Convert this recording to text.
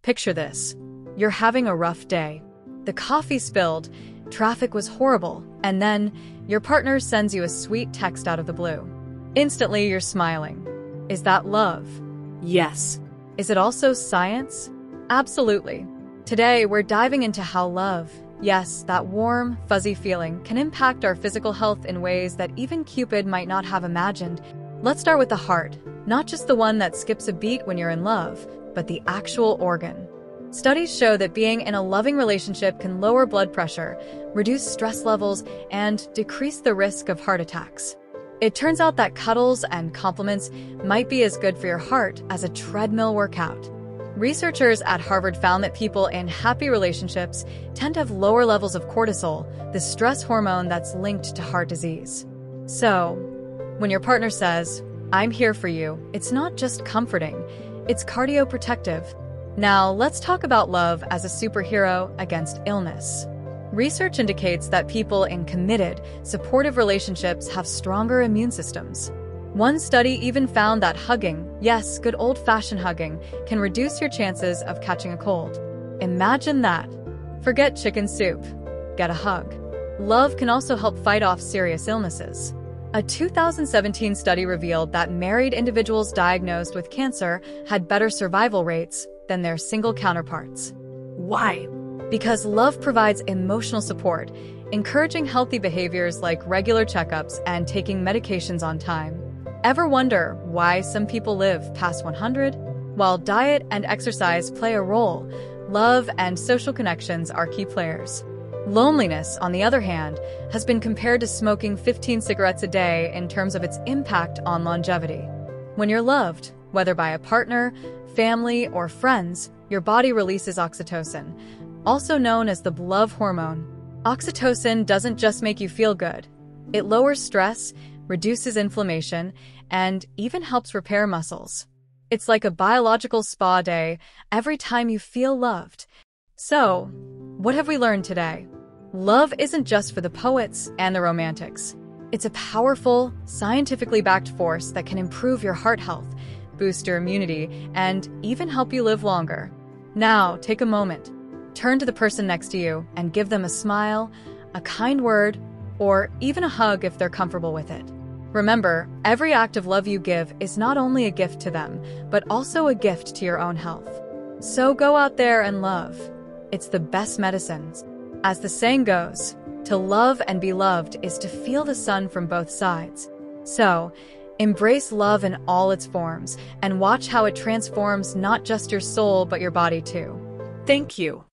Picture this. You're having a rough day. The coffee spilled, traffic was horrible, and then your partner sends you a sweet text out of the blue. Instantly, you're smiling. Is that love? Yes. Is it also science? Absolutely. Today, we're diving into how love, yes, that warm, fuzzy feeling, can impact our physical health in ways that even Cupid might not have imagined. Let's start with the heart, not just the one that skips a beat when you're in love, but the actual organ. Studies show that being in a loving relationship can lower blood pressure, reduce stress levels, and decrease the risk of heart attacks. It turns out that cuddles and compliments might be as good for your heart as a treadmill workout. Researchers at Harvard found that people in happy relationships tend to have lower levels of cortisol, the stress hormone that's linked to heart disease. So, when your partner says, "I'm here for you," it's not just comforting, it's cardioprotective. Now, let's talk about love as a superhero against illness. Research indicates that people in committed, supportive relationships have stronger immune systems. One study even found that hugging, yes, good old-fashioned hugging, can reduce your chances of catching a cold. Imagine that. Forget chicken soup. Get a hug. Love can also help fight off serious illnesses. A 2017 study revealed that married individuals diagnosed with cancer had better survival rates than their single counterparts. Why? Because love provides emotional support, encouraging healthy behaviors like regular checkups and taking medications on time. Ever wonder why some people live past 100? While diet and exercise play a role, love and social connections are key players. Loneliness, on the other hand, has been compared to smoking 15 cigarettes a day in terms of its impact on longevity. When you're loved, whether by a partner, family, or friends, your body releases oxytocin, also known as the love hormone. Oxytocin doesn't just make you feel good. It lowers stress, reduces inflammation, and even helps repair muscles. It's like a biological spa day every time you feel loved. So, what have we learned today? Love isn't just for the poets and the romantics. It's a powerful, scientifically backed force that can improve your heart health, boost your immunity, and even help you live longer. Now, take a moment. Turn to the person next to you and give them a smile, a kind word, or even a hug if they're comfortable with it. Remember, every act of love you give is not only a gift to them, but also a gift to your own health. So go out there and love. It's the best medicine. As the saying goes, to love and be loved is to feel the sun from both sides. So, embrace love in all its forms and watch how it transforms not just your soul but your body too. Thank you.